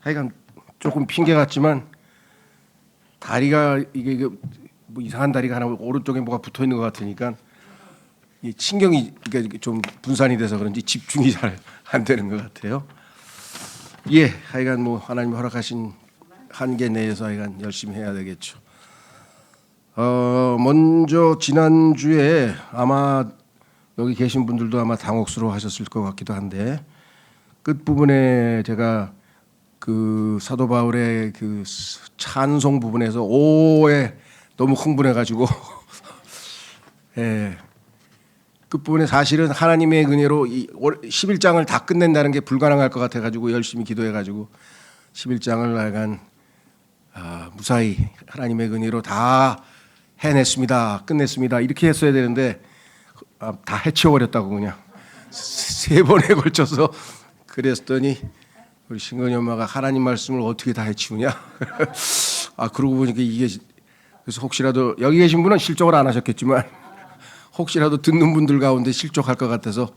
하여간 조금 핑계 같지만 다리가 이게 뭐 이상한 다리가 하나 오른쪽에 뭐가 붙어 있는 것 같으니까 이 신경이 이게 좀 분산이 돼서 그런지 집중이 잘 안 되는 것 같아요. 예, 하여간 뭐 하나님 허락하신 한계 내에서 하여간 열심히 해야 되겠죠. 먼저 지난주에 아마 여기 계신 분들도 아마 당혹스러워하셨을 것 같기도 한데 끝 부분에 제가 그 사도 바울의 그 찬송 부분에서 오에 너무 흥분해가지고 예, 끝 부분에 사실은 하나님의 은혜로 이 11장을 다 끝낸다는 게 불가능할 것 같아가지고 열심히 기도해가지고 11장을 약간 무사히 하나님의 은혜로 다 해냈습니다, 끝냈습니다 이렇게 했어야 되는데 다 해치워버렸다고 그냥 세 번에 걸쳐서 그랬더니 우리 신건이 엄마가 하나님 말씀을 어떻게 다 해치우냐 그러고 보니까 이게 그래서 혹시라도 여기 계신 분은 실족을 안 하셨겠지만 혹시라도 듣는 분들 가운데 실족할 것 같아서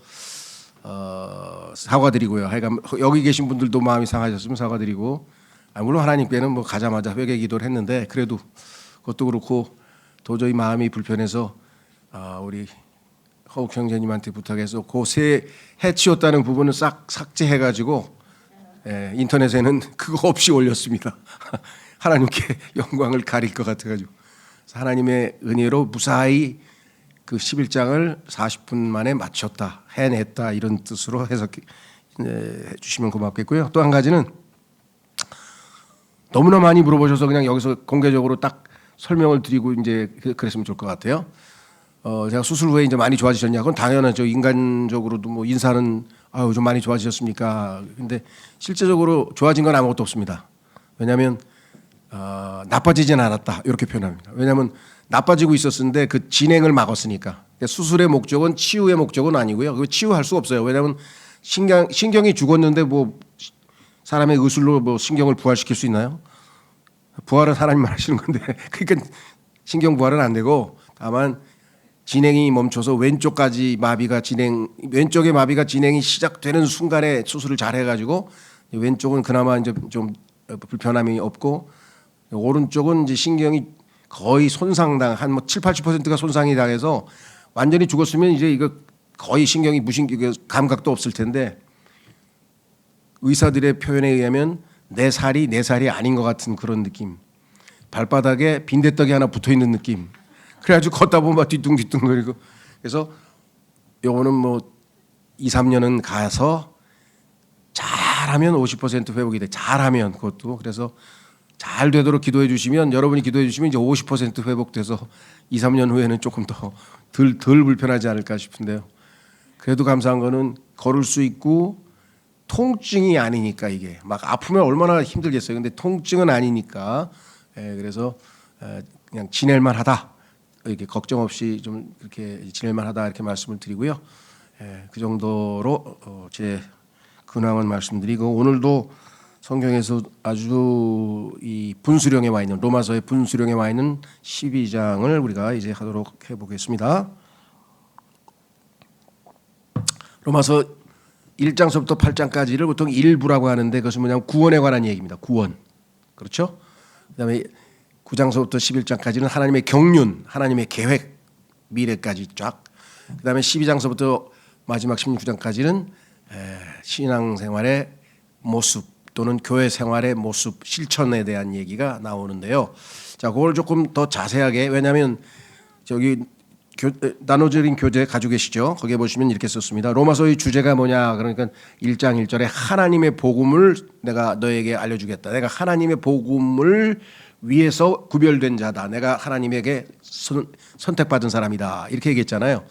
사과드리고요. 하여간 여기 계신 분들도 마음이 상하셨으면 사과드리고 물론 하나님께는 뭐 가자마자 회개 기도를 했는데 그래도 그것도 그렇고 도저히 마음이 불편해서 우리 허욱 형제님한테 부탁해서 그 세 해치웠다는 부분은 싹 삭제해가지고 인터넷에는 그거 없이 올렸습니다. 하나님께 영광을 가릴 것 같아가지고 하나님의 은혜로 무사히 그 11장을 40분 만에 마쳤다, 해냈다 이런 뜻으로 해석해 주시면 고맙겠고요. 또 한 가지는 너무나 많이 물어보셔서 그냥 여기서 공개적으로 딱 설명을 드리고 이제 그랬으면 좋을 것 같아요. 제가 수술 후에 이제 많이 좋아지셨냐? 그건 당연하죠. 인간적으로도 뭐 인사는 좀 많이 좋아지셨습니까? 근데 실제적으로 좋아진 건 아무것도 없습니다. 왜냐하면 나빠지진 않았다 이렇게 표현합니다. 왜냐하면 나빠지고 있었는데 그 진행을 막았으니까. 수술의 목적은 치유의 목적은 아니고요. 그거 치유할 수 없어요. 왜냐하면 신경이 죽었는데 뭐 사람의 의술로 뭐 신경을 부활시킬 수 있나요? 부활은 하나님만 하시는 건데 그러니까 신경 부활은 안 되고 다만 진행이 멈춰서 왼쪽의 마비가 진행이 시작되는 순간에 수술을 잘 해가지고 왼쪽은 그나마 이제 좀 불편함이 없고 오른쪽은 이제 신경이 거의 손상당 한 뭐 70-80%가 손상이 당해서 완전히 죽었으면 이제 이거 거의 신경이 감각도 없을 텐데 의사들의 표현에 의하면 내 살이 아닌 것 같은 그런 느낌. 발바닥에 빈대떡이 하나 붙어 있는 느낌. 그래가지고 걷다 보면 막 뒤뚱뒤뚱거리고. 그래서 요거는 뭐 2-3년은 가서 잘하면 50% 회복이 돼. 잘하면 그것도. 그래서 잘 되도록 기도해 주시면 여러분이 기도해 주시면 이제 50% 회복돼서 2-3년 후에는 조금 더 덜 불편하지 않을까 싶은데요. 그래도 감사한 거는 걸을 수 있고 통증이 아니니까 이게 막 아프면 얼마나 힘들겠어요. 근데 통증은 아니니까 그래서 그냥 지낼만 하다. 이렇게 걱정 없이 좀 그렇게 지낼만 하다 이렇게 말씀을 드리고요. 그 정도로 제 근황은 말씀드리고 오늘도 성경에서 아주 이 분수령에 와 있는 로마서의 분수령에 와 있는 12장을 우리가 이제 하도록 해보겠습니다. 로마서 1장서부터 8장까지를 보통 일부라고 하는데 그것은 뭐냐면 구원에 관한 얘기입니다. 구원. 그렇죠? 그다음에 9장서부터 11장까지는 하나님의 경륜, 하나님의 계획, 미래까지 쫙. 그다음에 12장서부터 마지막 16장까지는 신앙생활의 모습 또는 교회 생활의 모습, 실천에 대한 얘기가 나오는데요. 자, 그걸 조금 더 자세하게 왜냐하면 저기 나눠드린 교재 가지고 계시죠? 거기에 보시면 이렇게 썼습니다. 로마서의 주제가 뭐냐? 그러니까 1장 1절에 하나님의 복음을 내가 너에게 알려주겠다. 내가 하나님의 복음을 위해서 구별된 자다. 내가 하나님에게 선택받은 사람이다. 이렇게 얘기했잖아요.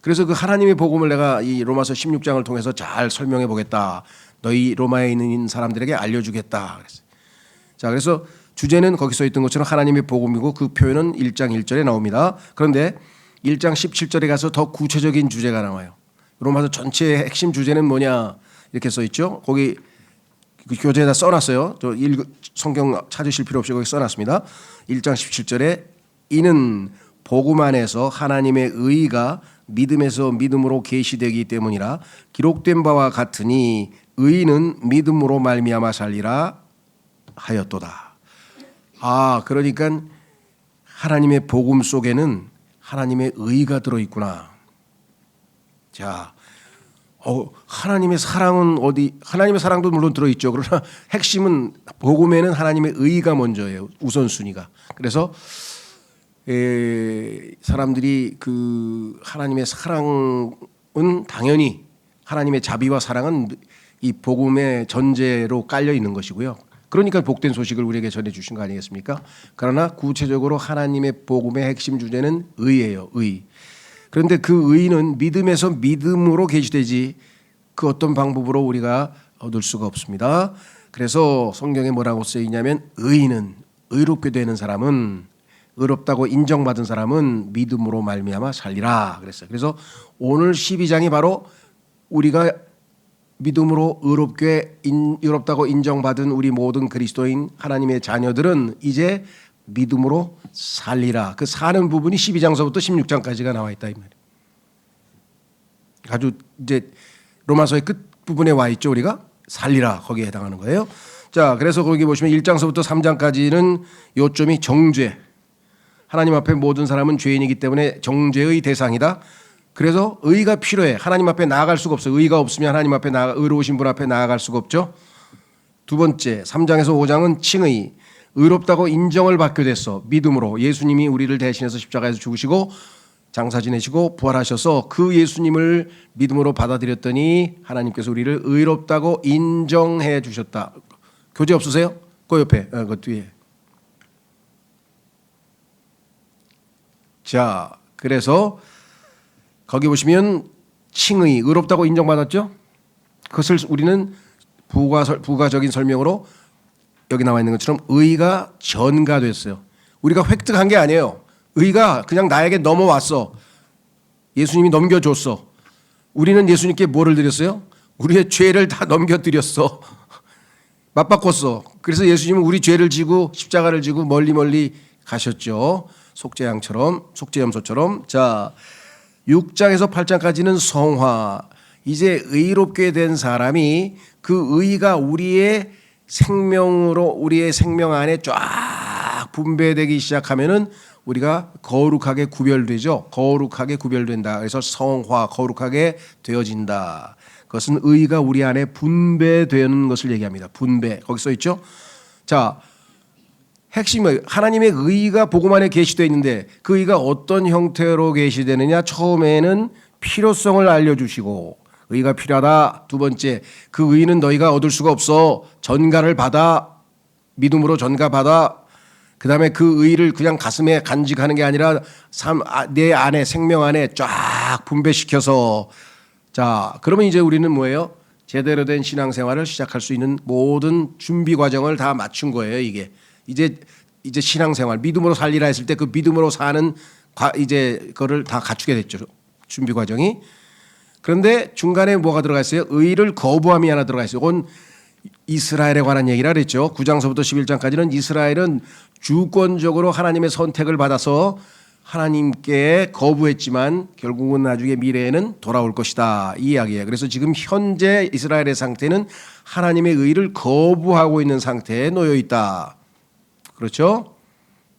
그래서 그 하나님의 복음을 내가 이 로마서 16장을 통해서 잘 설명해 보겠다. 너희 로마에 있는 사람들에게 알려주겠다. 자, 그래서 주제는 거기 써 있던 것처럼 하나님의 복음이고 그 표현은 1장 1절에 나옵니다. 그런데 1장 17절에 가서 더 구체적인 주제가 나와요. 로마서 전체의 핵심 주제는 뭐냐 이렇게 써 있죠. 거기 그 교재에다 써놨어요. 성경 찾으실 필요 없이 거기 써놨습니다. 1장 17절에 이는 복음 안에서 하나님의 의의가 믿음에서 믿음으로 계시되기 때문이라 기록된 바와 같으니 의인은 믿음으로 말미암아 살리라 하였도다. 그러니까 하나님의 복음 속에는 하나님의 의가 들어있구나. 자, 하나님의 사랑은 하나님의 사랑도 물론 들어있죠. 그러나 핵심은 복음에는 하나님의 의가 먼저예요. 우선순위가. 그래서 사람들이 그 하나님의 사랑은 당연히 하나님의 자비와 사랑은 이 복음의 전제로 깔려 있는 것이고요. 그러니까 복된 소식을 우리에게 전해주신 거 아니겠습니까? 그러나 구체적으로 하나님의 복음의 핵심 주제는 의예요. 의. 그런데 그 의는 믿음에서 믿음으로 계시되지 그 어떤 방법으로 우리가 얻을 수가 없습니다. 그래서 성경에 뭐라고 쓰이냐면 의인은, 의롭게 되는 사람은, 의롭다고 인정받은 사람은 믿음으로 말미암아 살리라 그랬어요. 그래서 오늘 12장이 바로 우리가 믿음으로 의롭다고 인정받은 우리 모든 그리스도인 하나님의 자녀들은 이제 믿음으로 살리라. 그 사는 부분이 12장서부터 16장까지가 나와 있다 이 말이에요. 아주 이제 로마서의 끝 부분에 와 있죠. 우리가 살리라 거기에 해당하는 거예요. 자, 그래서 거기 보시면 1장서부터 3장까지는 요점이 정죄. 하나님 앞에 모든 사람은 죄인이기 때문에 정죄의 대상이다. 그래서 의가 필요해. 하나님 앞에 나아갈 수가 없어요. 의가 없으면 하나님 앞에 의로우신 분 앞에 나아갈 수가 없죠. 두 번째 3장에서 5장은 칭의. 의롭다고 인정을 받게 됐어. 믿음으로 예수님이 우리를 대신해서 십자가에서 죽으시고 장사 지내시고 부활하셔서 그 예수님을 믿음으로 받아들였더니 하나님께서 우리를 의롭다고 인정해 주셨다. 교재 없으세요? 그 옆에 그 뒤에. 자, 그래서 거기 보시면 칭의, 의롭다고 인정받았죠? 그것을 우리는 부가적인 설명으로 여기 나와 있는 것처럼 의가 전가됐어요. 우리가 획득한 게 아니에요. 의가 그냥 나에게 넘어왔어. 예수님이 넘겨줬어. 우리는 예수님께 뭐를 드렸어요? 우리의 죄를 다 넘겨드렸어. 맞바꿨어. 그래서 예수님은 우리 죄를 지고 십자가를 지고 멀리 가셨죠. 속죄염소처럼. 자, 6장에서 8장까지는 성화. 이제 의롭게 된 사람이 그 의가 우리의 생명으로 우리의 생명 안에 쫙 분배되기 시작하면은 우리가 거룩하게 구별되죠. 거룩하게 구별된다. 그래서 성화, 거룩하게 되어진다. 그것은 의가 우리 안에 분배되는 것을 얘기합니다. 분배. 거기 써 있죠. 자, 핵심은 하나님의 의가 복음 안에 계시되어 있는데 그 의가 어떤 형태로 계시되느냐. 처음에는 필요성을 알려주시고 의가 필요하다. 두 번째, 그 의는 너희가 얻을 수가 없어. 전가를 받아. 믿음으로 전가받아. 그 다음에 그 의를 그냥 가슴에 간직하는 게 아니라 내 안에 생명 안에 쫙 분배시켜서. 자, 그러면 이제 우리는 뭐예요? 제대로 된 신앙생활을 시작할 수 있는 모든 준비 과정을 다 맞춘 거예요. 이게 이제 신앙생활 믿음으로 살리라 했을 때 그 믿음으로 사는 이제 그거를 다 갖추게 됐죠. 준비 과정이. 그런데 중간에 뭐가 들어가 있어요? 의를 거부함이 하나 들어가 있어요. 이건 이스라엘에 관한 얘기라 그랬죠. 9장서부터 11장까지는 이스라엘은 주권적으로 하나님의 선택을 받아서 하나님께 거부했지만 결국은 나중에 미래에는 돌아올 것이다. 이 이야기예요. 그래서 지금 현재 이스라엘의 상태는 하나님의 의를 거부하고 있는 상태에 놓여 있다. 그렇죠?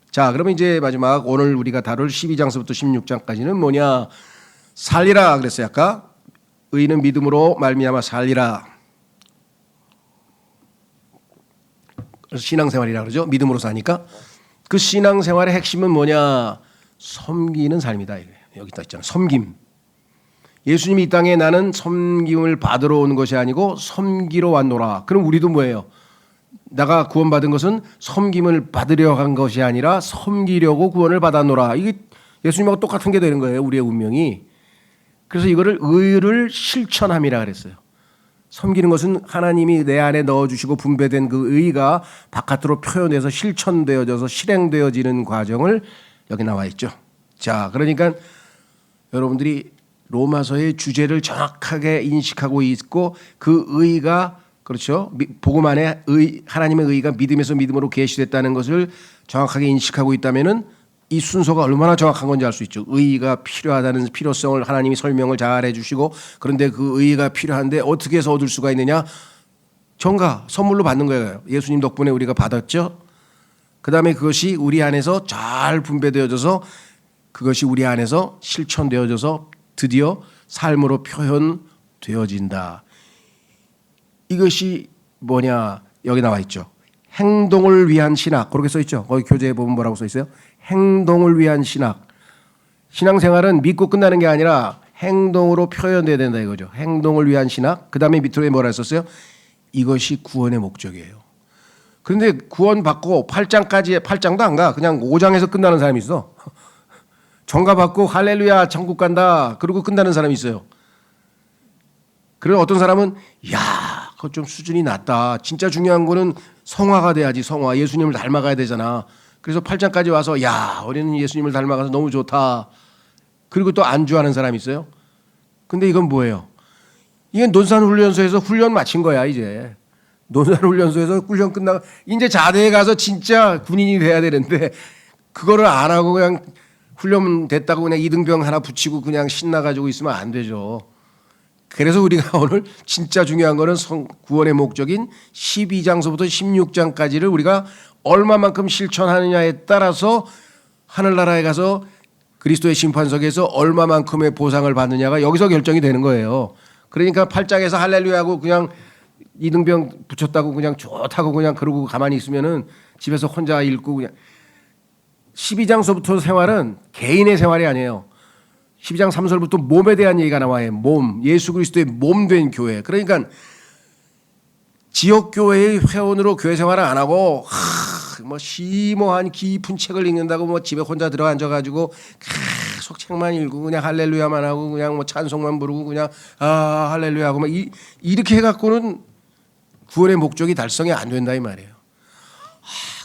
자, 그러면 이제 마지막 오늘 우리가 다룰 12장서부터 16장까지는 뭐냐? 살리라 그랬어요. 아까 의는 믿음으로 말미암아 살리라. 신앙생활이라 그러죠. 믿음으로 사니까. 그 신앙생활의 핵심은 뭐냐? 섬기는 삶이다. 여기 딱 있잖아. 섬김. 예수님이 이 땅에 나는 섬김을 받으러 온 것이 아니고 섬기러 왔노라. 그럼 우리도 뭐예요? 내가 구원받은 것은 섬김을 받으려 한 것이 아니라 섬기려고 구원을 받았노라. 이게 예수님하고 똑같은 게 되는 거예요. 우리의 운명이. 그래서 이거를 의를 실천함이라 그랬어요. 섬기는 것은 하나님이 내 안에 넣어주시고 분배된 그 의가 바깥으로 표현돼서 실천되어져서 실행되어지는 과정을 여기 나와 있죠. 자, 그러니까 여러분들이 로마서의 주제를 정확하게 인식하고 있고 그 의가 그렇죠. 복음 안에 하나님의 의가 믿음에서 믿음으로 계시됐다는 것을 정확하게 인식하고 있다면은 이 순서가 얼마나 정확한 건지 알 수 있죠. 의의가 필요하다는 필요성을 하나님이 설명을 잘 해주시고 그런데 그 의의가 필요한데 어떻게 해서 얻을 수가 있느냐? 정가 선물로 받는 거예요. 예수님 덕분에 우리가 받았죠. 그 다음에 그것이 우리 안에서 잘 분배되어져서 그것이 우리 안에서 실천되어져서 드디어 삶으로 표현되어진다. 이것이 뭐냐? 여기 나와 있죠. 행동을 위한 신학. 그렇게 써 있죠. 거기 교재에 보면 뭐라고 써 있어요? 행동을 위한 신학. 신앙생활은 믿고 끝나는 게 아니라 행동으로 표현돼야 된다 이거죠. 행동을 위한 신학. 그 다음에 밑으로 뭐라 했었어요? 이것이 구원의 목적이에요. 그런데 구원 받고 8장도 안 가. 그냥 5장에서 끝나는 사람이 있어. 정가 받고 할렐루야 천국 간다. 그러고 끝나는 사람이 있어요. 그리고 어떤 사람은 야, 그거 좀 수준이 낮다. 진짜 중요한 거는 성화가 돼야지. 성화. 예수님을 닮아가야 되잖아. 그래서 8장까지 와서 야, 우리는 예수님을 닮아가서 너무 좋다. 그리고 또 안주하는 사람이 있어요. 근데 이건 뭐예요? 이건 논산훈련소에서 훈련 마친 거야 이제. 논산훈련소에서 훈련 끝나고 이제 자대에 가서 진짜 군인이 돼야 되는데 그거를 안 하고 그냥 훈련 됐다고 그냥 이등병 하나 붙이고 그냥 신나가지고 있으면 안 되죠. 그래서 우리가 오늘 진짜 중요한 거는 구원의 목적인 12장서부터 16장까지를 우리가 얼마만큼 실천하느냐에 따라서 하늘나라에 가서 그리스도의 심판석에서 얼마만큼의 보상을 받느냐가 여기서 결정이 되는 거예요. 그러니까 8장에서 할렐루야하고 그냥 이등병 붙였다고 그냥 좋다고 그냥 그러고 가만히 있으면은 집에서 혼자 읽고 그냥 12장서부터 생활은 개인의 생활이 아니에요. 12장 3절부터 몸에 대한 얘기가 나와요. 몸, 예수 그리스도의 몸 된 교회. 그러니까 지역 교회의 회원으로 교회 생활을 안 하고 뭐 심오한 깊은 책을 읽는다고 뭐 집에 혼자 들어 앉아가지고 계속 책만 읽고 그냥 할렐루야만 하고 그냥 뭐 찬송만 부르고 그냥 아 할렐루야 하고 막 이렇게 해갖고는 구원의 목적이 달성이 안 된다 이 말이에요.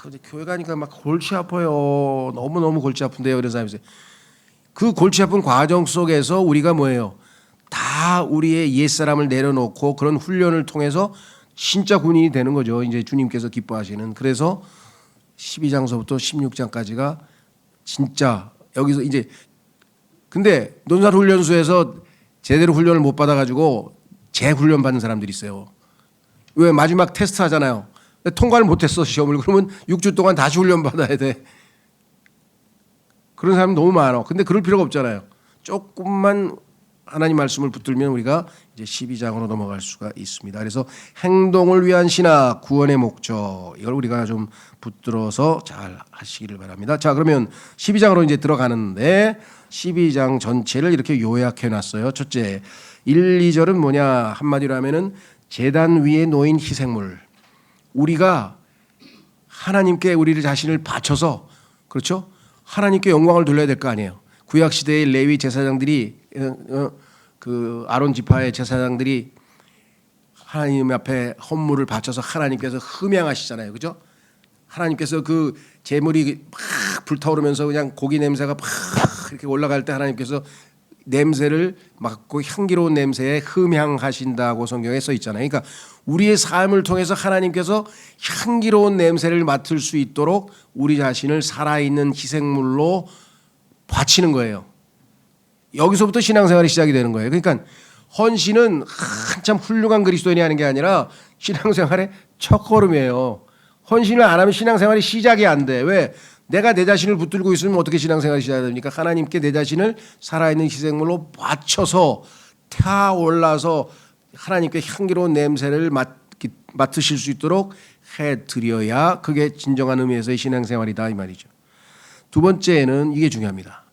근데 교회 가니까 막 골치 아파요. 너무너무 골치 아픈데요. 이런 사람이 있어요. 그 골치 아픈 과정 속에서 우리가 뭐예요? 다 우리의 옛사람을 내려놓고 그런 훈련을 통해서 진짜 군인이 되는 거죠. 이제 주님께서 기뻐하시는. 그래서 12장서부터 16장까지가 진짜 여기서 이제 근데 논산훈련소에서 제대로 훈련을 못 받아가지고 재훈련 받는 사람들이 있어요. 왜 마지막 테스트 하잖아요. 통과를 못했어 시험을. 그러면 6주 동안 다시 훈련 받아야 돼. 그런 사람 너무 많아. 근데 그럴 필요가 없잖아요. 조금만 하나님 말씀을 붙들면 우리가 이제 12장으로 넘어갈 수가 있습니다. 그래서 행동을 위한 신학, 구원의 목적 이걸 우리가 좀 붙들어서 잘 하시기를 바랍니다. 자, 그러면 12장으로 이제 들어가는데 12장 전체를 이렇게 요약해 놨어요. 첫째, 1, 2절은 뭐냐 한마디로 하면은 제단 위에 놓인 희생물. 우리가 하나님께 우리를 자신을 바쳐서 그렇죠? 하나님께 영광을 돌려야 될 거 아니에요. 구약 시대의 레위 제사장들이 그 아론 지파의 제사장들이 하나님 앞에 헌물을 바쳐서 하나님께서 흠양하시잖아요, 그죠? 하나님께서 그 제물이 막 불타오르면서 그냥 고기 냄새가 막 이렇게 올라갈 때 하나님께서 냄새를 맡고 향기로운 냄새에 흠향하신다고 성경에 써 있잖아요. 그러니까 우리의 삶을 통해서 하나님께서 향기로운 냄새를 맡을 수 있도록 우리 자신을 살아있는 희생물로 바치는 거예요. 여기서부터 신앙생활이 시작이 되는 거예요. 그러니까 헌신은 한참 훌륭한 그리스도인이 하는 게 아니라 신앙생활의 첫걸음이에요. 헌신을 안 하면 신앙생활이 시작이 안 돼. 왜? 내가 내 자신을 붙들고 있으면 어떻게 신앙생활이 시작이 됩니까? 하나님께 내 자신을 살아있는 희생물로 바쳐서 타올라서 하나님께 향기로운 냄새를 맡으실 수 있도록 해드려야 그게 진정한 의미에서의 신앙생활이다 이 말이죠. 두 번째는 이게 중요합니다.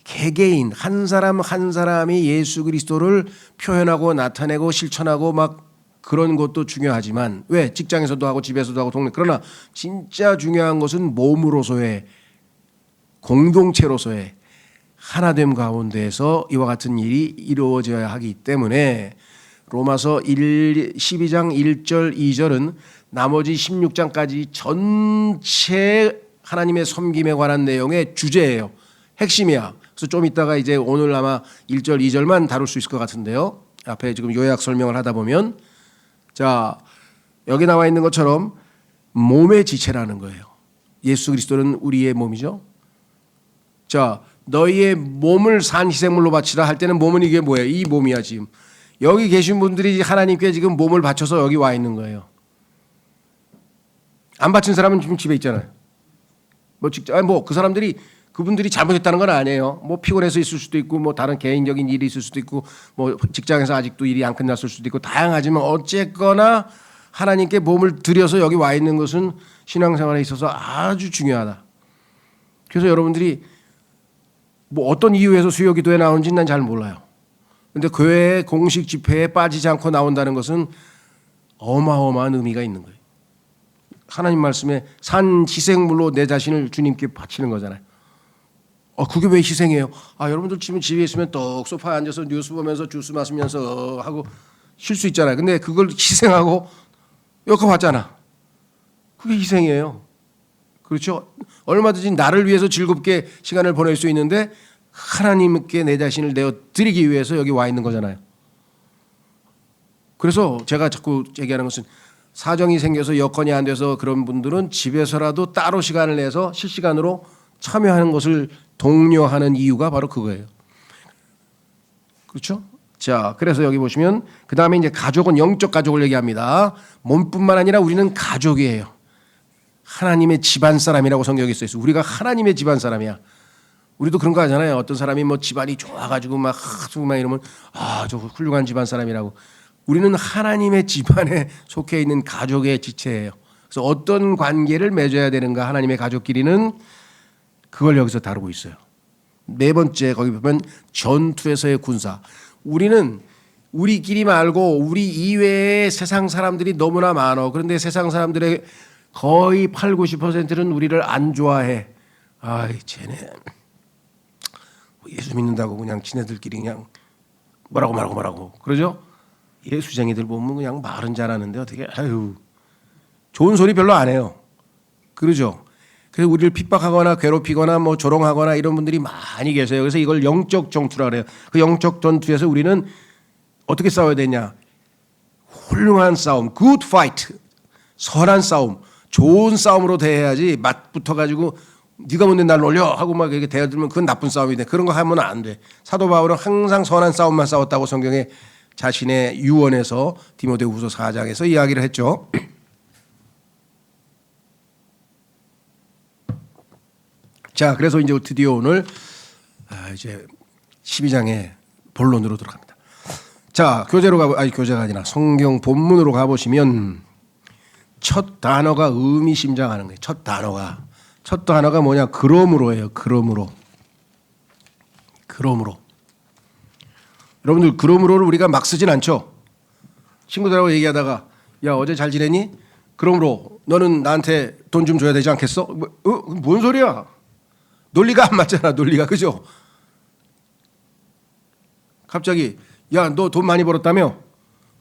개개인 한 사람 한 사람이 예수 그리스도를 표현하고 나타내고 실천하고 막 그런 것도 중요하지만 왜 직장에서도 하고 집에서도 하고 동네 그러나 진짜 중요한 것은 몸으로서의 공동체로서의 하나됨 가운데에서 이와 같은 일이 이루어져야 하기 때문에 로마서 12장 1절 2절은 나머지 16장까지 전체 하나님의 섬김에 관한 내용의 주제예요. 핵심이야. 그래서 좀 이따가 이제 오늘 아마 1절 2절만 다룰 수 있을 것 같은데요. 앞에 지금 요약 설명을 하다 보면 자 여기 나와 있는 것처럼 몸의 지체라는 거예요. 예수 그리스도는 우리의 몸이죠. 자 너희의 몸을 산 희생물로 바치라 할 때는 몸은 이게 뭐예요? 이 몸이야 지금. 여기 계신 분들이 하나님께 지금 몸을 바쳐서 여기 와 있는 거예요. 안 바친 사람은 지금 집에 있잖아요. 그 사람들이 그분들이 잘못했다는 건 아니에요. 뭐 피곤해서 있을 수도 있고 뭐 다른 개인적인 일이 있을 수도 있고 뭐 직장에서 아직도 일이 안 끝났을 수도 있고 다양하지만 어쨌거나 하나님께 몸을 들여서 여기 와 있는 것은 신앙생활에 있어서 아주 중요하다. 그래서 여러분들이 뭐 어떤 이유에서 수요기도에 나오는지 난 잘 몰라요. 근데 교회 공식 집회에 빠지지 않고 나온다는 것은 어마어마한 의미가 있는 거예요. 하나님 말씀에 산 희생물로 내 자신을 주님께 바치는 거잖아요. 그게 왜 희생이에요? 여러분들 지금 집에 있으면 떡 소파에 앉아서 뉴스 보면서 주스 마시면서 하고 쉴 수 있잖아요. 근데 그걸 희생하고 여기 왔잖아. 그게 희생이에요. 그렇죠? 얼마든지 나를 위해서 즐겁게 시간을 보낼 수 있는데 하나님께 내 자신을 내어 드리기 위해서 여기 와 있는 거잖아요. 그래서 제가 자꾸 얘기하는 것은 사정이 생겨서 여건이 안 돼서 그런 분들은 집에서라도 따로 시간을 내서 실시간으로 참여하는 것을 독려하는 이유가 바로 그거예요. 그렇죠? 자, 그래서 여기 보시면 그 다음에 이제 가족은 영적 가족을 얘기합니다. 몸뿐만 아니라 우리는 가족이에요. 하나님의 집안 사람이라고 성경에 써 있어요. 우리가 하나님의 집안 사람이야. 우리도 그런 거 하잖아요. 어떤 사람이 뭐 집안이 좋아가지고 막 이러면 저 훌륭한 집안 사람이라고. 우리는 하나님의 집안에 속해 있는 가족의 지체예요. 그래서 어떤 관계를 맺어야 되는가 하나님의 가족끼리는 그걸 여기서 다루고 있어요. 네 번째 거기 보면 전투에서의 군사. 우리는 우리끼리 말고 우리 이외에 세상 사람들이 너무나 많어. 그런데 세상 사람들의 거의 8, 90%는 우리를 안 좋아해. 쟤네 예수 믿는다고 그냥 지네들끼리 그냥 뭐라고 그러죠? 예수쟁이들 보면 그냥 말은 잘하는데 어떻게 좋은 소리 별로 안 해요. 그러죠? 그래서 우리를 핍박하거나 괴롭히거나 뭐 조롱하거나 이런 분들이 많이 계세요. 그래서 이걸 영적 전투라 그래요. 그 영적 전투에서 우리는 어떻게 싸워야 되냐? 훌륭한 싸움, good fight, 선한 싸움, 좋은 싸움으로 대해야지 맞붙어 가지고 네가 뭔데 날 놀려 하고 막 이렇게 대들면 그건 나쁜 싸움이 돼. 그런 거 하면 안 돼. 사도 바울은 항상 선한 싸움만 싸웠다고 성경에 자신의 유언에서 디모데후서 4장에서 이야기를 했죠. 자, 그래서 이제 드디어 오늘 이제 12장의 본론으로 들어갑니다. 자, 교재가 아니라 성경 본문으로 가보시면 첫 단어가 의미심장하는 거예요. 첫 단어가 뭐냐? 그러므로예요. 그러므로. 여러분들 그러므로를 우리가 막 쓰진 않죠. 친구들하고 얘기하다가 야 어제 잘 지냈니? 그러므로 너는 나한테 돈 좀 줘야 되지 않겠어? 뭔 소리야? 논리가 안 맞잖아. 논리가. 그죠? 갑자기 야 너 돈 많이 벌었다며?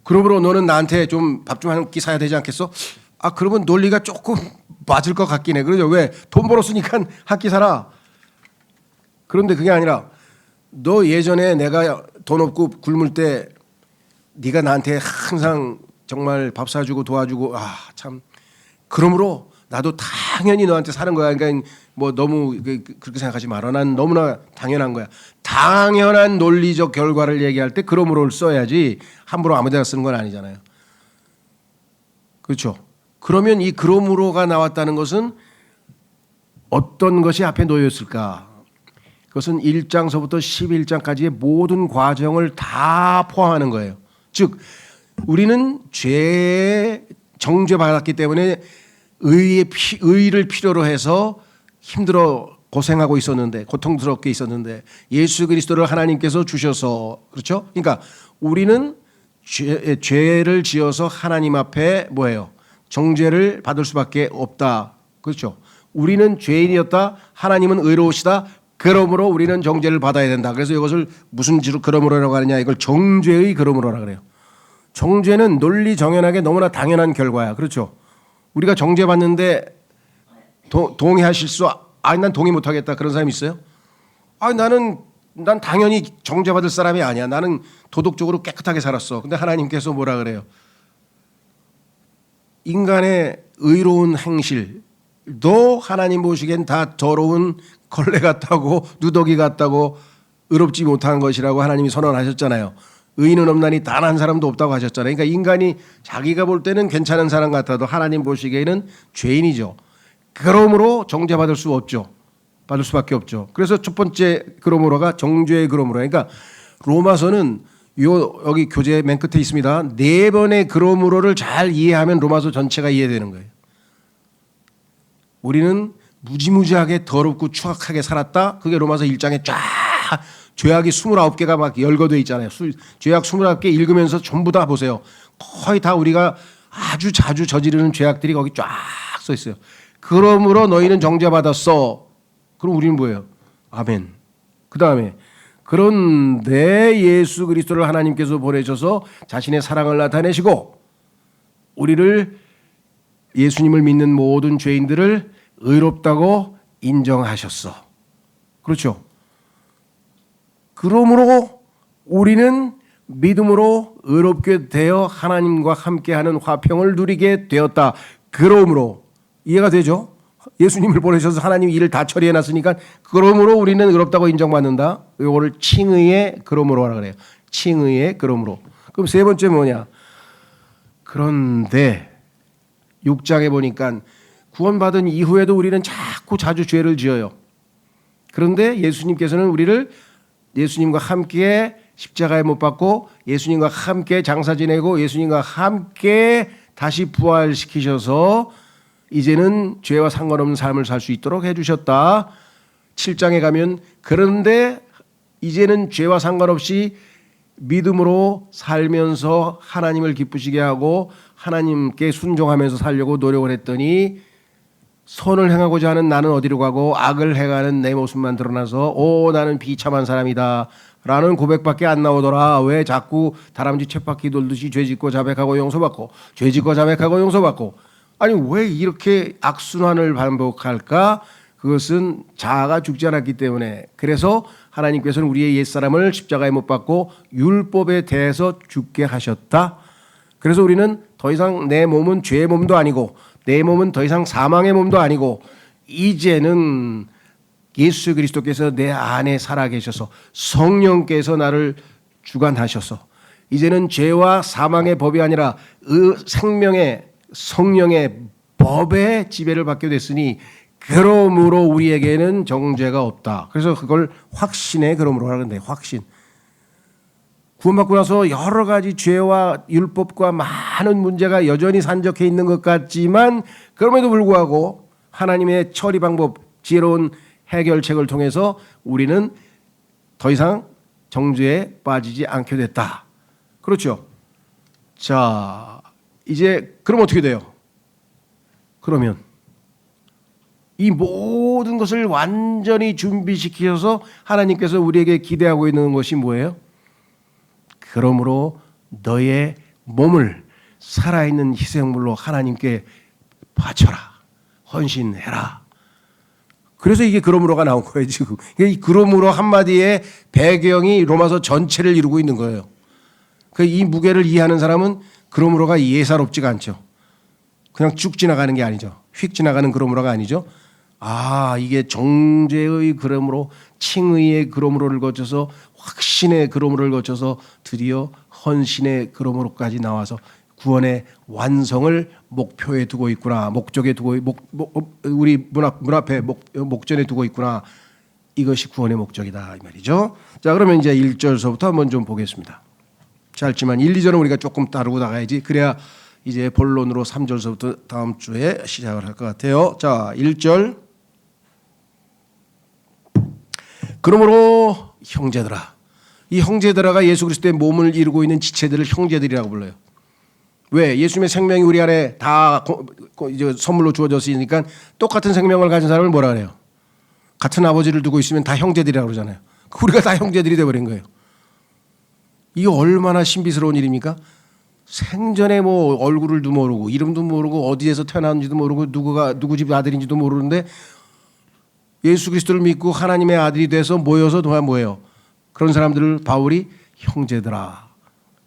그러므로 너는 나한테 좀 밥 좀 한 끼 사야 되지 않겠어? 그러면 논리가 조금 맞을 것 같긴 해. 그러죠? 왜? 돈 벌었으니까 한 끼 사라. 그런데 그게 아니라 너 예전에 내가 돈 없고 굶을 때 네가 나한테 항상 정말 밥 사주고 도와주고 참 그러므로 나도 당연히 너한테 사는 거야. 그러니까 뭐 너무 그렇게 생각하지 마라. 난 너무나 당연한 거야. 당연한 논리적 결과를 얘기할 때 그러므로를 써야지 함부로 아무데나 쓰는 건 아니잖아요. 그렇죠? 그러면 이 그러므로가 나왔다는 것은 어떤 것이 앞에 놓였을까? 그것은 1장서부터 11장까지의 모든 과정을 다 포함하는 거예요. 즉 우리는 죄에 정죄받았기 때문에 의를 필요로 해서 힘들어 고생하고 있었는데 고통스럽게 있었는데 예수 그리스도를 하나님께서 주셔서 그렇죠? 그러니까 우리는 죄를 지어서 하나님 앞에 뭐예요? 정죄를 받을 수밖에 없다. 그렇죠? 우리는 죄인이었다. 하나님은 의로우시다. 그러므로 우리는 정죄를 받아야 된다. 그래서 이것을 무슨 지로 그러므로라고 하느냐? 이걸 정죄의 그러므로라 그래요. 정죄는 논리 정연하게 너무나 당연한 결과야. 그렇죠? 우리가 정죄받는데 동의하실 수 난 동의 못하겠다 그런 사람이 있어요? 난 당연히 정죄받을 사람이 아니야. 나는 도덕적으로 깨끗하게 살았어. 근데 하나님께서 뭐라 그래요? 인간의 의로운 행실도 하나님 보시기엔 다 더러운 걸레 같다고 누더기 같다고 의롭지 못한 것이라고 하나님이 선언하셨잖아요. 의인은 없나니 단 한 사람도 없다고 하셨잖아요. 그러니까 인간이 자기가 볼 때는 괜찮은 사람 같아도 하나님 보시기에는 죄인이죠. 그러므로 정죄받을 수 없죠. 받을 수밖에 없죠. 그래서 첫 번째 그러므로가 정죄의 그러므로. 그러니까 로마서는 여기 교재 맨 끝에 있습니다. 4번의 그러므로를 잘 이해하면 로마서 전체가 이해되는 거예요. 우리는 무지무지하게 더럽고 추악하게 살았다. 그게 로마서 1장에 쫙 죄악이 29개가 막 열거되어 있잖아요. 죄악 29개 읽으면서 전부 다 보세요. 거의 다 우리가 아주 자주 저지르는 죄악들이 거기 쫙 써 있어요. 그러므로 너희는 정죄받았어. 그럼 우리는 뭐예요? 아멘. 그 다음에 그런데 예수 그리스도를 하나님께서 보내셔서 자신의 사랑을 나타내시고 우리를 예수님을 믿는 모든 죄인들을 의롭다고 인정하셨어. 그렇죠? 그러므로 우리는 믿음으로 의롭게 되어 하나님과 함께하는 화평을 누리게 되었다. 그러므로 이해가 되죠? 예수님을 보내셔서 하나님이 일을 다 처리해놨으니까 그러므로 우리는 의롭다고 인정받는다. 이거를 칭의의 그러므로라 그래요. 칭의의 그러므로. 그럼 세 번째 뭐냐? 그런데 6장에 보니까 구원받은 이후에도 우리는 자꾸 자주 죄를 지어요. 그런데 예수님께서는 우리를 예수님과 함께 십자가에 못 박고 예수님과 함께 장사 지내고 예수님과 함께 다시 부활시키셔서 이제는 죄와 상관없는 삶을 살 수 있도록 해주셨다. 7장에 가면 그런데 이제는 죄와 상관없이 믿음으로 살면서 하나님을 기쁘시게 하고 하나님께 순종하면서 살려고 노력을 했더니 선을 행하고자 하는 나는 어디로 가고 악을 행하는 내 모습만 드러나서 나는 비참한 사람이다 라는 고백밖에 안 나오더라. 왜 자꾸 다람쥐 쳇바퀴 돌듯이 죄짓고 자백하고 용서받고 죄짓고 자백하고 용서받고 아니 왜 이렇게 악순환을 반복할까? 그것은 자아가 죽지 않았기 때문에. 그래서 하나님께서는 우리의 옛사람을 십자가에 못 박고 율법에 대해서 죽게 하셨다. 그래서 우리는 더 이상 내 몸은 죄의 몸도 아니고 내 몸은 더 이상 사망의 몸도 아니고 이제는 예수 그리스도께서 내 안에 살아계셔서 성령께서 나를 주관하셔서 이제는 죄와 사망의 법이 아니라 생명의 성령의 법의 지배를 받게 됐으니 그러므로 우리에게는 정죄가 없다. 그래서 그걸 확신의 그러므로 하는데 확신. 구원받고 나서 여러 가지 죄와 율법과 많은 문제가 여전히 산적해 있는 것 같지만 그럼에도 불구하고 하나님의 처리 방법, 지혜로운 해결책을 통해서 우리는 더 이상 정죄에 빠지지 않게 됐다. 그렇죠? 자, 이제 그럼 어떻게 돼요? 그러면 이 모든 것을 완전히 준비시키셔서 하나님께서 우리에게 기대하고 있는 것이 뭐예요? 그러므로 너의 몸을 살아있는 희생물로 하나님께 바쳐라. 헌신해라. 그래서 이게 그러므로가 나온 거예요, 지금. 이 그러므로 한마디의 배경이 로마서 전체를 이루고 있는 거예요. 이 무게를 이해하는 사람은 그러므로가 예사롭지가 않죠. 그냥 쭉 지나가는 게 아니죠. 휙 지나가는 그러므로가 아니죠. 이게 정죄의 그러므로, 칭의의 그러므로를 거쳐서 확신의 그러므로를 거쳐서 드디어 헌신의 그러므로까지 나와서 구원의 완성을 목표에 두고 있구나. 목적에 두고 우리 문 앞에 목전에 두고 있구나. 이것이 구원의 목적이다 이 말이죠. 자, 그러면 이제 1절서부터 한번 좀 보겠습니다. 짧지만 1, 2절은 우리가 조금 다루고 나가야지. 그래야 이제 본론으로 3절서부터 다음 주에 시작을 할 것 같아요. 자, 1절. 그러므로 형제들아. 이 형제들아가 예수 그리스도의 몸을 이루고 있는 지체들을 형제들이라고 불러요. 왜? 예수님의 생명이 우리 안에 다 이제 선물로 주어졌으니까 똑같은 생명을 가진 사람을 뭐라 그래요? 같은 아버지를 두고 있으면 다 형제들이라고 그러잖아요. 우리가 다 형제들이 되어버린 거예요. 이게 얼마나 신비스러운 일입니까? 생전에 뭐 얼굴을도 모르고 이름도 모르고 어디에서 태어났는지도 모르고 누구 집 아들인지도 모르는데 예수 그리스도를 믿고 하나님의 아들이 돼서 모여서 뭐예요? 그런 사람들을 바울이 형제들아.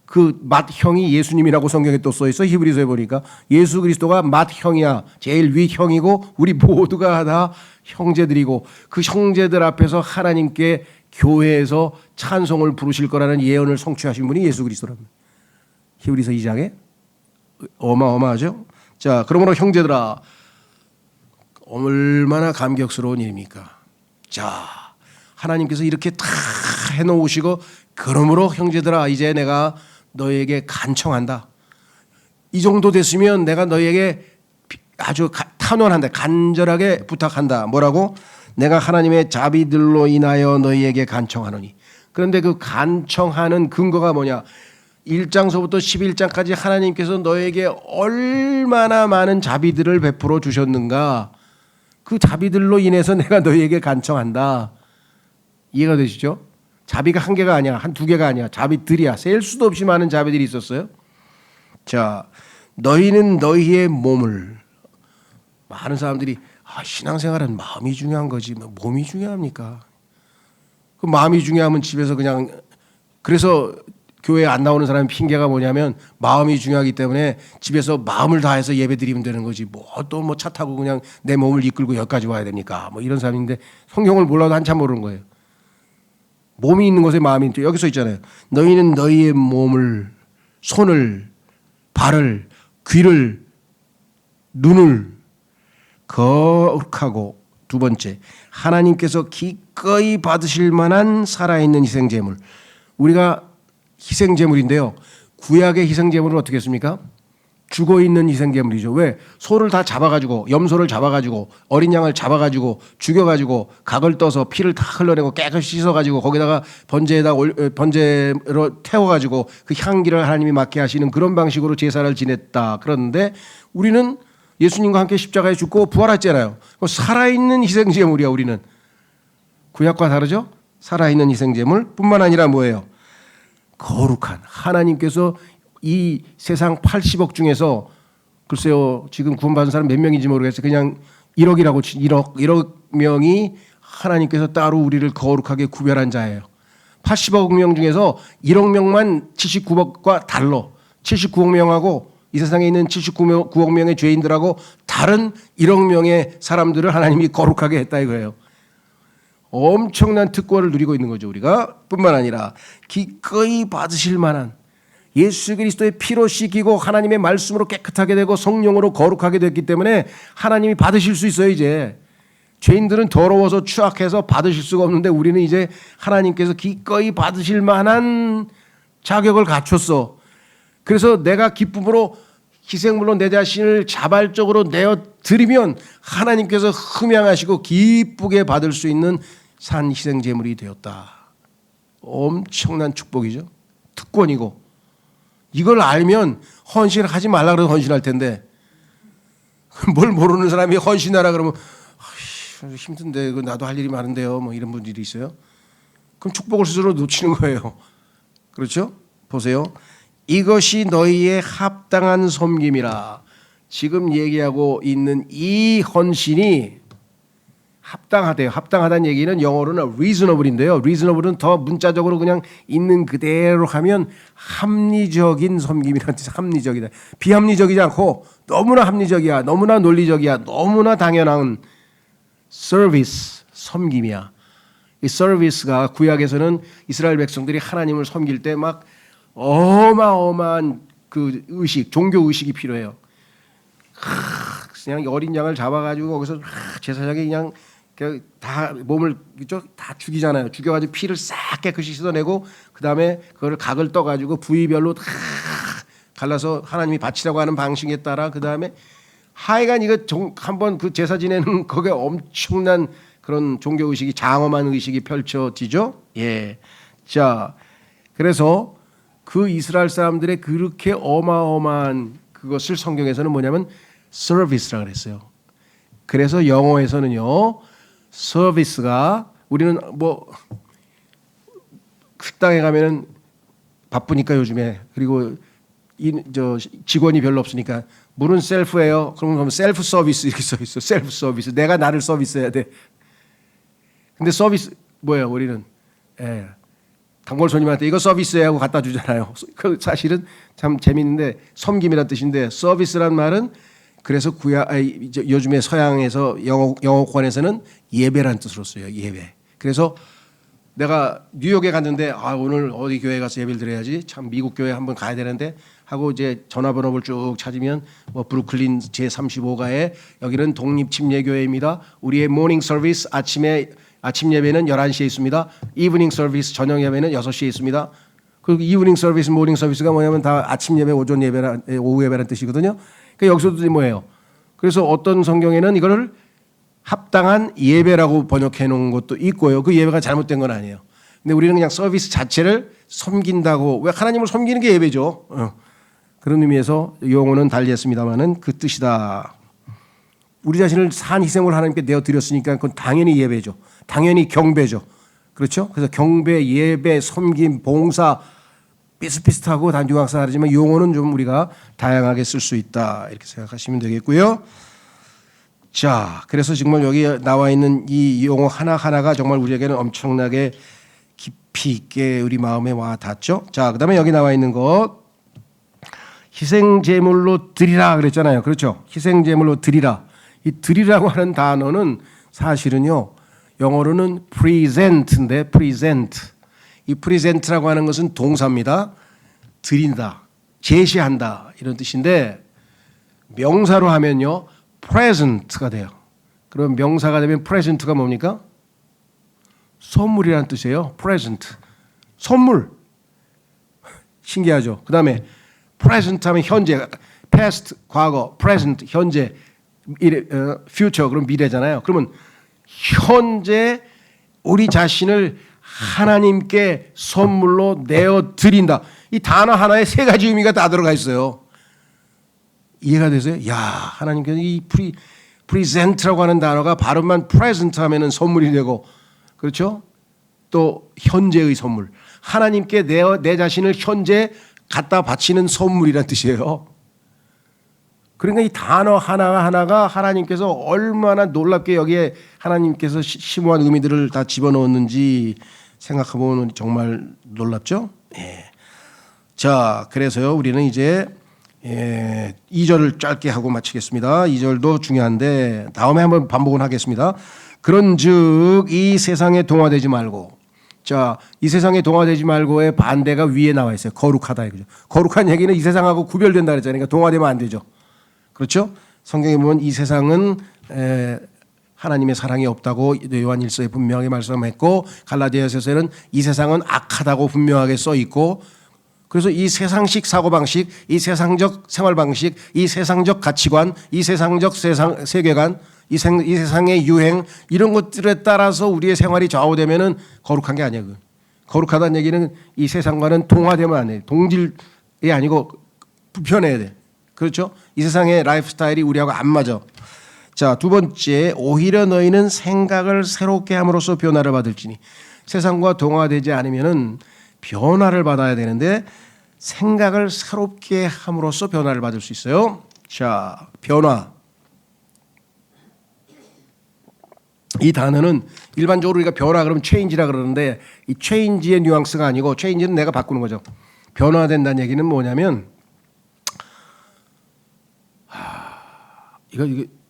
그 맏형이 예수님이라고 성경에 또 써 있어. 히브리서에 보니까 예수 그리스도가 맏형이야. 제일 윗형이고 우리 모두가 다 형제들이고 그 형제들 앞에서 하나님께 교회에서 찬송을 부르실 거라는 예언을 성취하신 분이 예수 그리스도랍니다. 히브리서 2장에 어마어마하죠. 자, 그러므로 형제들아, 얼마나 감격스러운 일입니까? 자, 하나님께서 이렇게 다 해놓으시고, 그러므로 형제들아, 이제 내가 너에게 간청한다. 이 정도 됐으면 내가 너에게 아주 탄원한다. 간절하게 부탁한다. 뭐라고? 내가 하나님의 자비들로 인하여 너희에게 간청하노니. 그런데 그 간청하는 근거가 뭐냐? 1장서부터 11장까지 하나님께서 너에게 얼마나 많은 자비들을 베풀어 주셨는가. 그 자비들로 인해서 내가 너희에게 간청한다. 이해가 되시죠? 자비가 한 개가 아니야. 한 두 개가 아니야. 자비들이야. 셀 수도 없이 많은 자비들이 있었어요. 자, 너희는 너희의 몸을, 많은 사람들이 신앙생활은 마음이 중요한 거지 뭐 몸이 중요합니까? 그 마음이 중요하면 집에서 그냥, 그래서 교회에 안 나오는 사람의 핑계가 뭐냐면 마음이 중요하기 때문에 집에서 마음을 다해서 예배 드리면 되는 거지 뭐 또 뭐 차 타고 그냥 내 몸을 이끌고 여기까지 와야 됩니까? 뭐 이런 사람인데 성경을 몰라도 한참 모르는 거예요. 몸이 있는 곳에 마음이 있죠. 여기 써 있잖아요. 너희는 너희의 몸을, 손을, 발을, 귀를, 눈을 거룩하고, 두 번째, 하나님께서 기꺼이 받으실 만한 살아있는 희생제물. 우리가 희생제물인데요, 구약의 희생제물은 어떻게 했습니까? 죽어있는 희생제물이죠. 왜? 소를 다 잡아가지고, 염소를 잡아가지고, 어린 양을 잡아가지고, 죽여가지고, 각을 떠서 피를 다 흘러내고 깨끗이 씻어가지고 거기다가 번제로 태워가지고 그 향기를 하나님이 맡게 하시는 그런 방식으로 제사를 지냈다. 그런데 우리는 예수님과 함께 십자가에 죽고 부활했잖아요. 살아있는 희생제물이야. 우리는 구약과 다르죠? 살아있는 희생제물 뿐만 아니라 뭐예요? 거룩한, 하나님께서 이 세상 80억 중에서 글쎄요, 지금 구원받은 사람 몇 명인지 모르겠어요. 그냥 1억이라고 1억 명이 하나님께서 따로 우리를 거룩하게 구별한 자예요. 80억 명 중에서 1억 명만 79억과 달러, 79억 명하고 이 세상에 있는 79억 명의 죄인들하고 다른 1억 명의 사람들을 하나님이 거룩하게 했다 이거예요. 엄청난 특권을 누리고 있는 거죠, 우리가. 뿐만 아니라 기꺼이 받으실 만한, 예수 그리스도의 피로 씻기고 하나님의 말씀으로 깨끗하게 되고 성령으로 거룩하게 됐기 때문에 하나님이 받으실 수 있어요. 이제 죄인들은 더러워서 추악해서 받으실 수가 없는데 우리는 이제 하나님께서 기꺼이 받으실 만한 자격을 갖췄어. 그래서 내가 기쁨으로 희생물로 내 자신을 자발적으로 내어 드리면 하나님께서 흠양하시고 기쁘게 받을 수 있는 산 희생제물이 되었다. 엄청난 축복이죠. 특권이고. 이걸 알면 헌신을 하지 말라 그래도 헌신할 텐데 뭘 모르는 사람이 헌신하라 그러면 힘든데 나도 할 일이 많은데요. 뭐 이런 분들이 있어요. 그럼 축복을 스스로 놓치는 거예요. 그렇죠? 보세요. 이것이 너희의 합당한 섬김이라. 지금 얘기하고 있는 이 헌신이 합당하대요. 합당하다는 얘기는 영어로는 reasonable인데요. reasonable은 더 문자적으로 그냥 있는 그대로 하면 합리적인 섬김이라는 뜻. 합리적이다. 비합리적이지 않고 너무나 합리적이야. 너무나 논리적이야. 너무나 당연한 서비스, 섬김이야. 이 서비스가 구약에서는 이스라엘 백성들이 하나님을 섬길 때 막 어마어마한 그 의식, 종교 의식이 필요해요. 그냥 어린 양을 잡아가지고 거기서 제사장이 그냥 다 몸을 다 죽이잖아요. 죽여가지고 피를 싹 깨끗이 씻어내고 그 다음에 그걸 각을 떠가지고 부위별로 다 갈라서 하나님이 바치라고 하는 방식에 따라 그 다음에 하여간 이거 한번 그 제사 지내는 거기에 엄청난 그런 종교 의식이, 장엄한 의식이 펼쳐지죠. 예. 자, 그래서 그 이스라엘 사람들의 그렇게 어마어마한 그것을 성경에서는 뭐냐면 서비스라고 그랬어요. 그래서 영어에서는요, 서비스가, 우리는 뭐 식당에 가면은 바쁘니까 요즘에, 그리고 저 직원이 별로 없으니까 물은 셀프예요. 그러면 셀프 서비스 이렇게 써 있어. 셀프 서비스. 내가 나를 서비스해야 돼. 근데 서비스 뭐예요? 우리는 단골 손님한테 이거 서비스해 하고 갖다 주잖아요. 그 사실은 참 재미있는데 섬김이란 뜻인데, 서비스란 말은 그래서 요즘에 서양에서 영어권에서는 예배란 뜻으로 써요. 예배. 그래서 내가 뉴욕에 갔는데 오늘 어디 교회 가서 예배를 드려야지. 참 미국 교회 한번 가야 되는데 하고 이제 전화번호를 쭉 찾으면 뭐 브루클린 제35가에 여기는 독립침례교회입니다. 우리의 모닝 서비스 아침 예배는 11시에 있습니다. 이브닝 서비스 저녁 예배는 6시에 있습니다. 그 이브닝 서비스, 모닝 서비스가 뭐냐면 다 아침 예배, 오전 예배란 오후 예배란 뜻이거든요. 그러니까 여기서도 뭐예요? 그래서 어떤 성경에는 이거를 합당한 예배라고 번역해 놓은 것도 있고요. 그 예배가 잘못된 건 아니에요. 근데 우리는 그냥 서비스 자체를 섬긴다고, 왜 하나님을 섬기는 게 예배죠. 그런 의미에서 용어는 달리했습니다만은 그 뜻이다. 우리 자신을 산 희생을 하나님께 내어드렸으니까 그건 당연히 예배죠. 당연히 경배죠. 그렇죠? 그래서 경배, 예배, 섬김, 봉사 비슷비슷하고 다 뉘앙스가 다르지만 용어는 좀 우리가 다양하게 쓸 수 있다. 이렇게 생각하시면 되겠고요. 자, 그래서 정말 여기 나와 있는 이 용어 하나하나가 정말 우리에게는 엄청나게 깊이 있게 우리 마음에 와 닿죠. 자, 그다음에 여기 나와 있는 것 희생 제물로 드리라 그랬잖아요. 그렇죠? 희생 제물로 드리라. 이 드리라고 하는 단어는 사실은요. 영어로는 present인데 present. 이 present라고 하는 것은 동사입니다. 드린다, 제시한다 이런 뜻인데 명사로 하면요. present가 돼요. 그럼 명사가 되면 present가 뭡니까? 선물이라는 뜻이에요. present. 선물. 신기하죠. 그다음에 present 하면 현재, past 과거, present 현재, future 그럼 미래잖아요. 그러면 현재 우리 자신을 하나님께 선물로 내어 드린다. 이 단어 하나에 세 가지 의미가 다 들어가 있어요. 이해가 되세요? 야, 하나님께서 이 present라고 하는 단어가 발음만 present 하면은 선물이 되고, 그렇죠? 또 현재의 선물. 하나님께 내 자신을 현재 갖다 바치는 선물이란 뜻이에요. 그러니까 이 단어 하나하나가 하나님께서 얼마나 놀랍게 여기에 하나님께서 심오한 의미들을 다 집어넣었는지 생각해보면 정말 놀랍죠? 예. 자, 그래서요, 우리는 이제 2절을 짧게 하고 마치겠습니다. 2절도 중요한데 다음에 한번 반복은 하겠습니다. 그런즉 이 세상에 동화되지 말고, 자, 이 세상에 동화되지 말고의 반대가 위에 나와 있어요. 거룩하다 이거죠. 거룩한 얘기는 이 세상하고 구별된다 그랬잖아요. 그러니까 동화되면 안 되죠. 그렇죠? 성경에 보면 이 세상은 하나님의 사랑이 없다고 요한일서에 분명하게 말씀했고, 갈라디아서에는 이 세상은 악하다고 분명하게 써 있고, 그래서 이 세상식 사고방식, 이 세상적 생활방식, 이 세상적 가치관, 이 세상적 세계관, 이 세상의 유행, 이런 것들에 따라서 우리의 생활이 좌우되면은 거룩한 게 아니에요. 거룩하다는 얘기는 이 세상과는 동화되면 안 돼. 동질이 아니고 불편해야 돼. 그렇죠? 이 세상의 라이프 스타일이 우리하고 안 맞아. 자, 두 번째, 오히려 너희는 생각을 새롭게 함으로써 변화를 받을지니. 세상과 동화되지 않으면은 변화를 받아야 되는데 생각을 새롭게 함으로써 변화를 받을 수 있어요. 자, 변화. 이 단어는 일반적으로 우리가 변화 그러면 change라 그러는데 이 change의 뉘앙스가 아니고, change는 내가 바꾸는 거죠. 변화된다는 얘기는 뭐냐면, 이거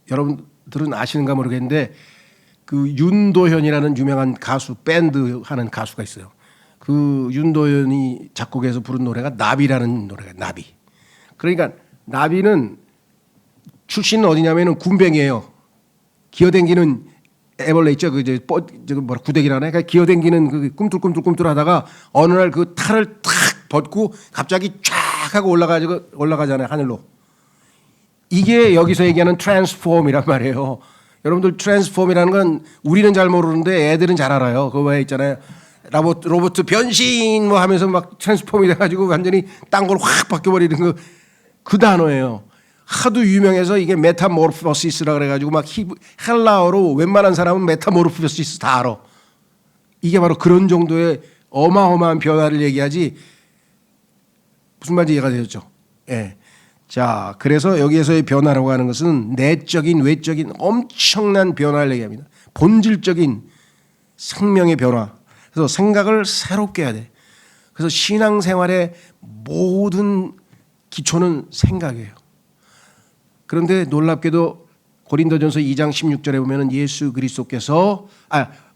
여러분들은 아시는가 모르겠는데 그 윤도현이라는 유명한 가수, 밴드 하는 가수가 있어요. 그 윤도현이 작곡해서 부른 노래가 나비라는 노래가, 나비. 그러니까 나비는 출신은 어디냐면은 군뱅이에요. 기어댕기는 애벌레 있죠. 그 구데기라네. 그러니까 기어댕기는 그 꿈틀꿈틀하다가 어느 날 그 탈을 탁 벗고 갑자기 쫙 하고 올라가잖아요, 하늘로. 이게 여기서 얘기하는 트랜스폼이란 말이에요. 여러분들 트랜스폼이라는 건 우리는 잘 모르는데 애들은 잘 알아요. 그거 왜 있잖아요. 로봇 변신 뭐 하면서 막 트랜스폼이 돼가지고 완전히 딴 걸 확 바뀌어버리는 그 단어예요. 하도 유명해서 이게 메타모르포시스라 그래가지고 막 헬라어로 웬만한 사람은 메타모르포시스 다 알아. 이게 바로 그런 정도의 어마어마한 변화를 얘기하지. 무슨 말인지 이해가 되셨죠? 예. 자, 그래서 여기에서의 변화라고 하는 것은 내적인, 외적인 엄청난 변화를 얘기합니다. 본질적인 생명의 변화. 그래서 생각을 새롭게 해야 돼. 그래서 신앙생활의 모든 기초는 생각이에요. 그런데 놀랍게도 고린도전서 2장 16절에 보면은 예수 그리스도께서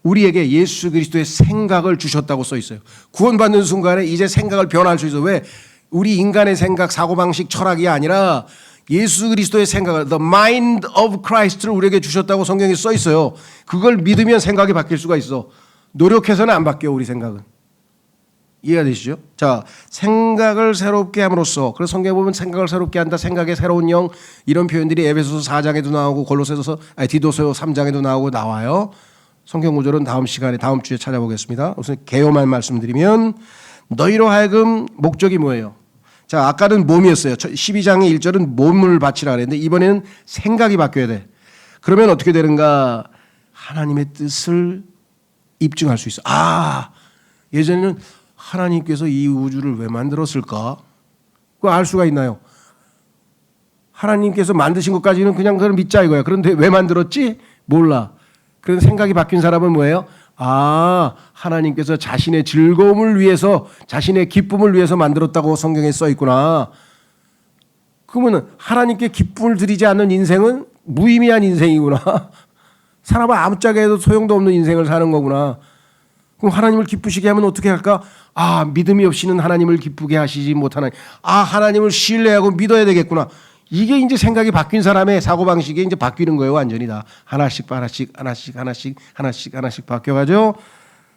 우리에게 예수 그리스도의 생각을 주셨다고 써 있어요. 구원받는 순간에 이제 생각을 변화할 수 있어. 왜? 우리 인간의 생각, 사고방식, 철학이 아니라 예수 그리스도의 생각을 The mind of Christ를 우리에게 주셨다고 성경에 써 있어요. 그걸 믿으면 생각이 바뀔 수가 있어. 노력해서는 안 바뀌어 우리 생각은. 이해가 되시죠? 자, 생각을 새롭게 함으로써, 그래서 성경에 보면 생각을 새롭게 한다, 생각의 새로운 영, 이런 표현들이 에베소서 4장에도 나오고 디도서 3장에도 나와요. 성경 구절은 다음 시간에 다음 주에 찾아보겠습니다. 우선 개요만 말씀드리면 너희로 하여금 목적이 뭐예요? 자, 아까는 몸이었어요. 12장의 1절은 몸을 바치라 그랬는데 이번에는 생각이 바뀌어야 돼. 그러면 어떻게 되는가? 하나님의 뜻을 입증할 수 있어. 아, 예전에는 하나님께서 이 우주를 왜 만들었을까? 그거 알 수가 있나요? 하나님께서 만드신 것까지는 그냥 그걸 믿자 이거야. 그런데 왜 만들었지? 몰라. 그런 생각이 바뀐 사람은 뭐예요? 아, 하나님께서 자신의 즐거움을 위해서, 자신의 기쁨을 위해서 만들었다고 성경에 써 있구나. 그러면 하나님께 기쁨을 드리지 않는 인생은 무의미한 인생이구나. 사람은 아무짝에 해도 소용도 없는 인생을 사는 거구나. 그럼 하나님을 기쁘시게 하면 어떻게 할까? 아, 믿음이 없이는 하나님을 기쁘게 하시지 못하는. 아, 하나님을 신뢰하고 믿어야 되겠구나. 이게 이제 생각이 바뀐 사람의 사고방식이 이제 바뀌는 거예요. 완전히 다. 하나씩 바뀌어가죠.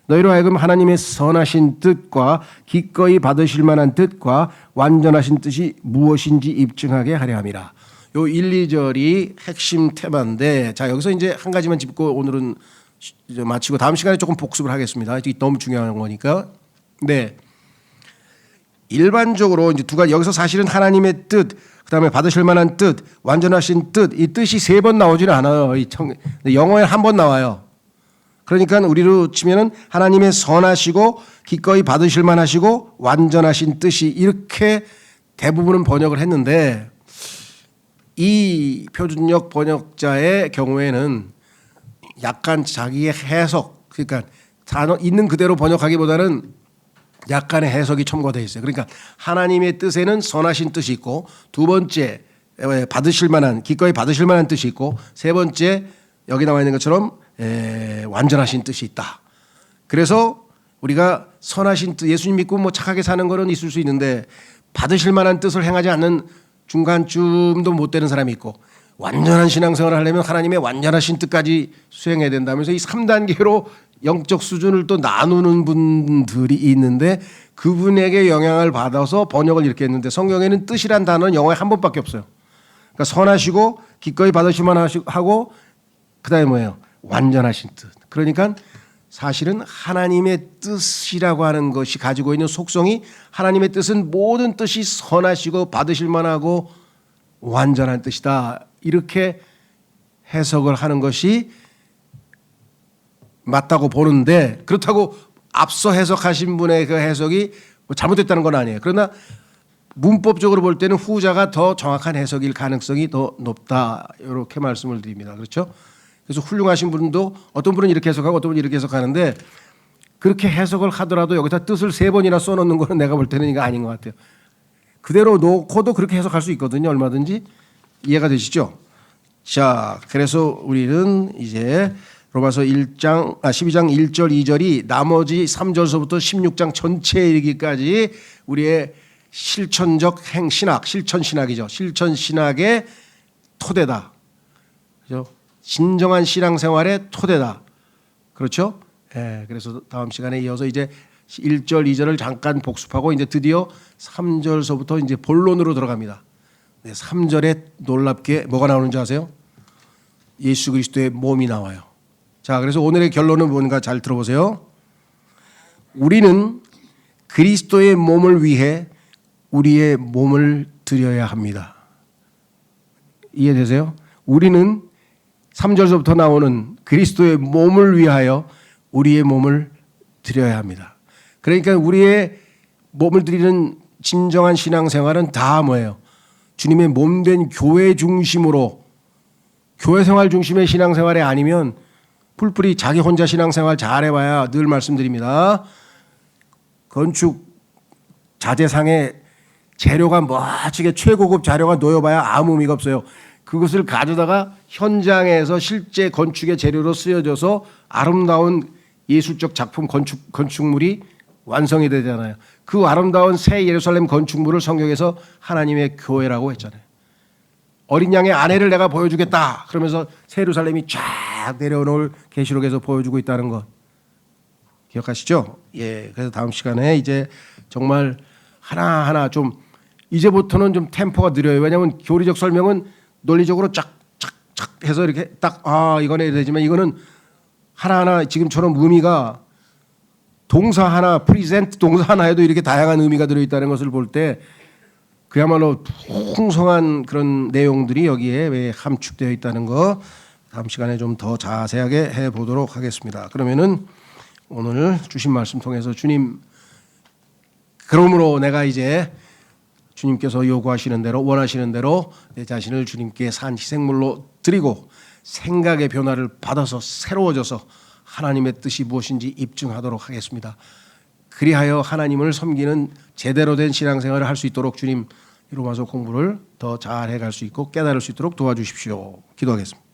너희로 하여금 하나님의 선하신 뜻과 기꺼이 받으실 만한 뜻과 완전하신 뜻이 무엇인지 입증하게 하려 함이라. 요 1, 2절이 핵심 테마인데, 자, 여기서 이제 한 가지만 짚고 오늘은 이제 마치고 다음 시간에 조금 복습을 하겠습니다. 이게 너무 중요한 거니까. 네. 일반적으로 이제 두 가지, 여기서 사실은 하나님의 뜻, 그다음에 받으실 만한 뜻, 완전하신 뜻, 이 뜻이 3번 나오지는 않아요. 영어에 한 번 나와요. 그러니까 우리로 치면은 하나님의 선하시고 기꺼이 받으실 만하시고 완전하신 뜻이, 이렇게 대부분은 번역을 했는데, 이 표준역 번역자의 경우에는 약간 자기의 해석, 그러니까 단어 있는 그대로 번역하기보다는 약간의 해석이 첨가되어 있어요. 그러니까 하나님의 뜻에는 선하신 뜻이 있고, 두 번째 받으실 만한, 기꺼이 받으실 만한 뜻이 있고, 세 번째 여기 나와 있는 것처럼 완전하신 뜻이 있다. 그래서 우리가 선하신 뜻, 예수님 믿고 뭐 착하게 사는 거는 있을 수 있는데 받으실 만한 뜻을 행하지 않는 중간쯤도 못 되는 사람이 있고, 완전한 신앙생활을 하려면 하나님의 완전하신 뜻까지 수행해야 된다면서 이 3단계로 영적 수준을 또 나누는 분들이 있는데, 그분에게 영향을 받아서 번역을 이렇게 했는데, 성경에는 뜻이란 단어는 영어에 한 번밖에 없어요. 그러니까 선하시고 기꺼이 받으실만 하고, 그다음에 뭐예요? 완전하신 뜻. 그러니까 사실은 하나님의 뜻이라고 하는 것이 가지고 있는 속성이, 하나님의 뜻은 모든 뜻이 선하시고 받으실 만하고 완전한 뜻이다. 이렇게 해석을 하는 것이 맞다고 보는데, 그렇다고 앞서 해석하신 분의 그 해석이 잘못됐다는 건 아니에요. 그러나 문법적으로 볼 때는 후자가 더 정확한 해석일 가능성이 더 높다. 이렇게 말씀을 드립니다. 그렇죠? 그래서 훌륭하신 분도 어떤 분은 이렇게 해석하고 어떤 분은 이렇게 해석하는데, 그렇게 해석을 하더라도 여기다 뜻을 3번이나 써놓는 거는 내가 볼 때는 이거 아닌 것 같아요. 그대로 놓고도 그렇게 해석할 수 있거든요. 얼마든지. 이해가 되시죠? 자, 그래서 우리는 이제 로마서 12장 1절 2절이 나머지 3절서부터 16장 전체에 이르기까지 우리의 실천적 신학, 실천신학이죠. 실천신학의 토대다. 그죠? 진정한 신앙생활의 토대다. 그렇죠? 예, 그래서 다음 시간에 이어서 이제 1절, 2절을 잠깐 복습하고 이제 드디어 3절서부터 이제 본론으로 들어갑니다. 네, 3절에 놀랍게 뭐가 나오는지 아세요? 예수 그리스도의 몸이 나와요. 자, 그래서 오늘의 결론은 뭔가 잘 들어보세요. 우리는 그리스도의 몸을 위해 우리의 몸을 드려야 합니다. 이해되세요? 우리는 3절서부터 나오는 그리스도의 몸을 위하여 우리의 몸을 드려야 합니다. 그러니까 우리의 몸을 드리는 진정한 신앙생활은 다 뭐예요? 주님의 몸된 교회 중심으로, 교회 생활 중심의 신앙생활이 아니면 풀풀이 자기 혼자 신앙생활 잘해봐야, 늘 말씀드립니다, 건축 자재상에 재료가 멋지게 최고급 자료가 놓여봐야 아무 의미가 없어요. 그것을 가져다가 현장에서 실제 건축의 재료로 쓰여져서 아름다운 예술적 작품 건축물이 완성이 되잖아요. 그 아름다운 새 예루살렘 건축물을 성경에서 하나님의 교회라고 했잖아요. 어린 양의 아내를 내가 보여주겠다. 그러면서 새 예루살렘이 쫙 내려오는 계시록에서 보여주고 있다는 것 기억하시죠? 예. 그래서 다음 시간에 이제 정말 하나하나 좀 이제부터는 좀 템포가 느려요. 왜냐하면 교리적 설명은 논리적으로 쫙쫙쫙 해서 이렇게 딱 이거는 해야 되지만 이거는 하나하나 지금처럼 의미가 동사 하나, 프리젠트 동사 하나에도 이렇게 다양한 의미가 들어있다는 것을 볼 때 그야말로 풍성한 그런 내용들이 여기에 왜 함축되어 있다는 거 다음 시간에 좀 더 자세하게 해보도록 하겠습니다. 그러면은 오늘 주신 말씀 통해서 주님 그러므로 내가 이제 주님께서 요구하시는 대로 원하시는 대로 내 자신을 주님께 산 희생물로 드리고 생각의 변화를 받아서 새로워져서 하나님의 뜻이 무엇인지 입증하도록 하겠습니다. 그리하여 하나님을 섬기는 제대로 된 신앙생활을 할 수 있도록 주님 로마서 공부를 더 잘해 갈 수 있고 깨달을 수 있도록 도와주십시오. 기도하겠습니다.